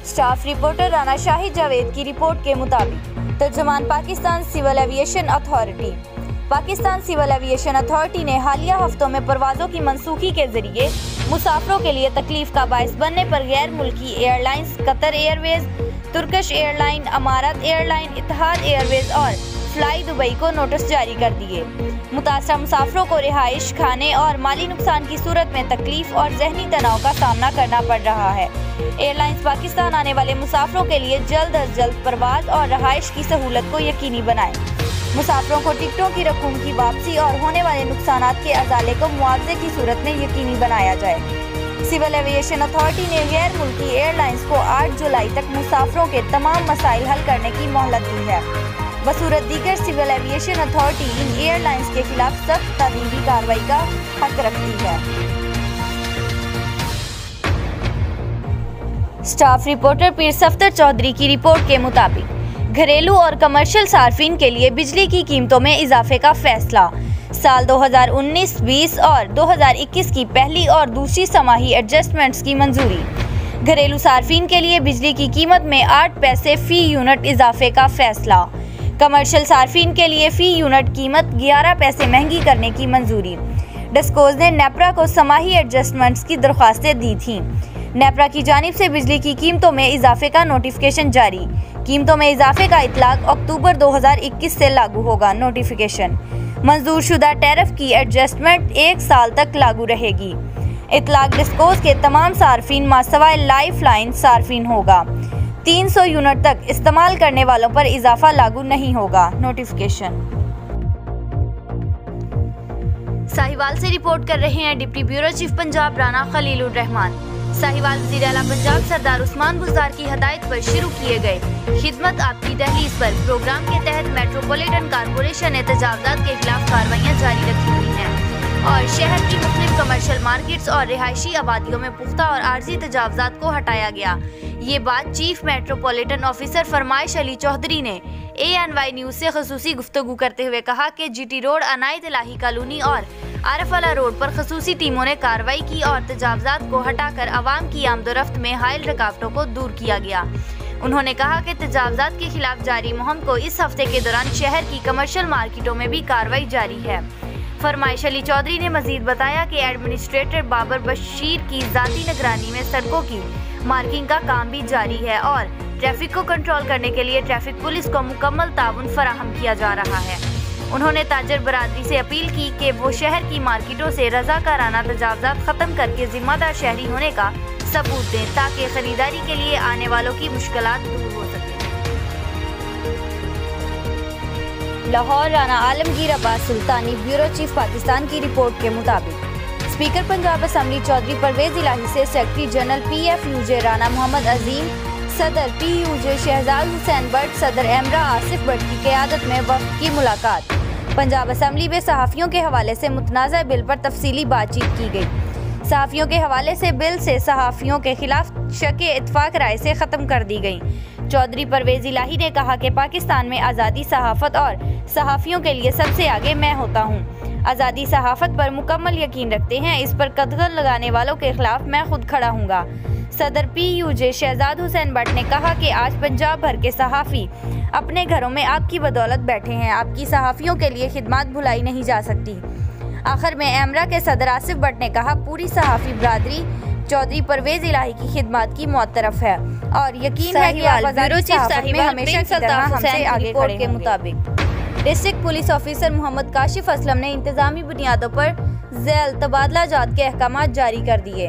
Staff reporter Rana Shahid Javed की report के मुताबिक तर्जुमान Pakistan civil aviation authority. Pakistan civil aviation authority ने हालिया हफ्तों में परवाज़ों की मनसूखी के जरिए मुसाफिरों के लिए तकलीफ का बायस बनने पर गैर मुल्की airlines Qatar Airways, Turkish airline, अमारात एयरलाइन, इत्तेहाद एयरवेज और फ्लाई दुबई को नोटिस जारी कर दिए। मुतासरा मुसाफिरों को रिहाइश, खाने और माली नुकसान की सूरत में तकलीफ और जहनी तनाव का सामना करना पड़ रहा है। एयरलाइंस पाकिस्तान आने वाले मुसाफिरों के लिए जल्द अज जल्द परवाज और रहाइश की सहूलत को यकीनी बनाएं। मुसाफिरों को टिकटों की रकूम की वापसी और होने वाले नुकसानात के अजाले को मुआवजे की सूरत में यकीनी बनाया जाए। सिविल एविएशन अथॉरिटी ने गैर मुल्की एयरलाइंस को 8 जुलाई तक मुसाफिरों के तमाम मसाइल हल करने की मोहलत दी है। बसूरत दीगर सिविल एविएशन अथॉरिटी इन एयरलाइंस के खिलाफ सख्त तदबीरी कार्रवाई का हक रखती है। स्टाफ रिपोर्टर पीर सफ्तर चौधरी की रिपोर्ट के मुताबिक घरेलू और कमर्शियल सार्फिन के लिए बिजली की कीमतों में इजाफे का फैसला। साल 2019-20 और 2021 की पहली और दूसरी समाही एडजस्टमेंट्स की मंजूरी। घरेलू सार्फिन के लिए बिजली की कीमत में 8 पैसे फी यूनिट इजाफे का फैसला। कमर्शियल सार्फिन के लिए फी यूनिट कीमत 11 पैसे महंगी करने की मंजूरी। डिस्कोज ने नेपरा को समाही एडजस्टमेंट्स की दरख्वास्तें दी थीं। नेपरा की जानिब से बिजली की कीमतों में इजाफे का नोटिफिकेशन जारी। कीमतों में इजाफे का इतलाक अक्टूबर 2021 से लागू होगा। नोटिफिकेशन मंजूर शुदा टैरिफ की एडजस्टमेंट 1 साल तक लागू रहेगी। इतलाक डिस्कोज के तमाम सार्फिन मासवाए लाइफ लाइन सार्फिन होगा। 300 यूनिट तक इस्तेमाल करने वालों पर इजाफा लागू नहीं होगा। नोटिफिकेशन। साहिवाल से रिपोर्ट कर रहे हैं deputy bureau chief Punjab Rana Khalilur Rahman. Sahiwal वज़ीर आला पंजाब सरदार उस्मान बुज़दार की हदायत पर शुरू किए गए खिदमत आपकी दहलीज पर प्रोग्राम के तहत मेट्रोपॉलिटन कारपोरेशन ने तजावुज़ात के खिलाफ कार्रवाइयाँ जारी रखी हुई हैं और शहर की मुख्तलिफ कमर्शियल मार्केट्स और रिहायशी आबादियों में पुख्ता और आर्जी तजावुज़ात को हटाया गया। ये बात चीफ मेट्रोपॉलिटन ऑफिसर फरमाइश अली चौधरी ने ANY न्यूज़ से खसूसी गुफ्तगू करते हुए कहा कि GT रोड, अनायत इलाही कॉलोनी और आरफवाला रोड पर खसूसी टीमों ने कार्रवाई की और तजावुज़ात को हटाकर आवाम की आमदोरफ्त में हायल रुकावटों को दूर किया गया। उन्होंने कहा कि तजावुज़ात के खिलाफ जारी मुहिम को इस हफ्ते के दौरान शहर की कमर्शियल मार्केटों में भी कार्रवाई जारी है। फरमाइश अली चौधरी ने मजीद बताया कि एडमिनिस्ट्रेटर बाबर बशीर की जाती निगरानी में सड़कों की मार्किंग का काम भी जारी है और ट्रैफिक को कंट्रोल करने के लिए ट्रैफिक पुलिस को मुकम्मल ताउन फराहम किया जा रहा है। उन्होंने ताजर बरादरी से अपील की कि वो शहर की मार्केटों से रज़ाकाराना तजावुज़ात खत्म करके जिम्मेदार शहरी होने का सबूत दें ताकि खरीदारी के लिए आने वालों की मुश्किलात दूर हो सके। लाहौर राना आलमगीर अब्बास सुल्तानी ब्यूरो चीफ पाकिस्तान की रिपोर्ट के मुताबिक स्पीकर पंजाब असम्बली चौधरी परवेज इलाही से secretary general PFUJ Rana Mohammad Azeem, सदर PUJ शहजाद हुसैन भट्ट, सदर एमरा आसिफ भट्ट की क़यादत में वफ़द की मुलाकात। पंजाब असम्बली में सहाफ़ियों के हवाले से मुतनाज़ा बिल पर तफसीली बातचीत की गई। सहाफ़ियों के हवाले से बिल से सहाफ़ियों के खिलाफ शक इत्फाक राय से ख़त्म कर दी गई। चौधरी परवेज इलाही ने कहा कि पाकिस्तान में आज़ादी सहाफ़त और सहाफ़ियों के लिए सबसे आगे मैं होता हूँ। आज़ादी सहाफ़त पर मुकम्मल यकीन रखते हैं। इस पर कदगन लगाने वालों के खिलाफ मैं खुद खड़ा हूँगा। सदर PUJ शहजाद हुसैन भट्ट ने कहा कि आज पंजाब भर के सहाफ़ी अपने घरों में आपकी बदौलत बैठे हैं। आपकी सहाफ़ियों के लिए खिदमत भुलाई नहीं जा सकती। आखिर में एमरा के सदर आसिफ भट्ट ने कहा पूरी सहाफ़ी बरादरी चौधरी परवेज इलाही की खिदमत की मुतरफ है और यकीन है कि हमेशा की तरह हमसे आगे खड़े के मुताबिक district police officer Mohammad Kashif Aslam ने इंतजामी बुनियादों पर ज़ैल तबादला जात के अहकाम जारी कर दिए।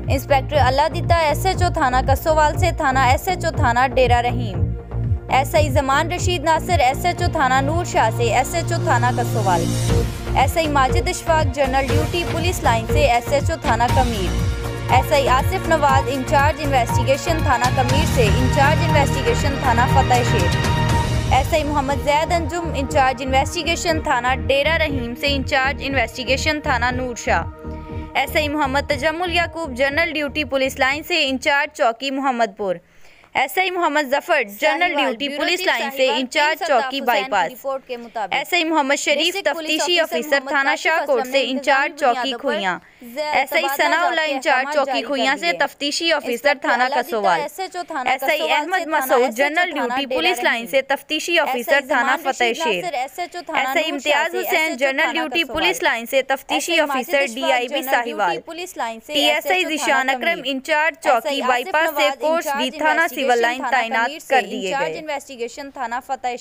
इंस्पेक्टर अल्लादिता SHO थाना कसोवाल से थाना SHO थाना डेरा रहीम, SI जमान रशीद नासिर SHO थाना नूर शाह से SHO थाना Kasowal, SI Majid Ishfaq general duty police line से SHO थाना Kamir, SI Asif Nawaz incharge investigation थाना कमीर से इंचार्ज इन्वेस्टिगेशन थाना Fateh Shaikh, SI Mohammad Zaid Anjum incharge investigation थाना डेरा रहीम से इंचार्ज इन्वेस्टिगेशन थाना Noor Shah, SI Mohammad Tajammul Yaqoob general duty police line से इंचार्ज चौकी Mohammadpur, SI Mohammad Zafar general duty police line से इंचार्ज चौकी बाईपास। रिपोर्ट के मुताबिक एसआई मोहम्मद शरीफ तफ्तीशी ऑफिसर थाना शाहकोट से इंचार्ज चौकी खुइयां। एसआई सनाउल्लाह इंचार्ज चौकी खुइयां से तफ्तीशी ऑफिसर थाना Kasowal. SI Ahmad Masood general duty police line से तफ्तीशी ऑफिसर थाना Fateh Sher. SI Imtiaz Hussain general duty police line से तफ्तीशी officer DIB Sahiwal. TSI Zeeshan Akram incharge चौकी बाईपास से कोर्स दी थाना सिविल लाइन तैनात कर दिए गए। इन्वेस्टिगेशन थाना फतेह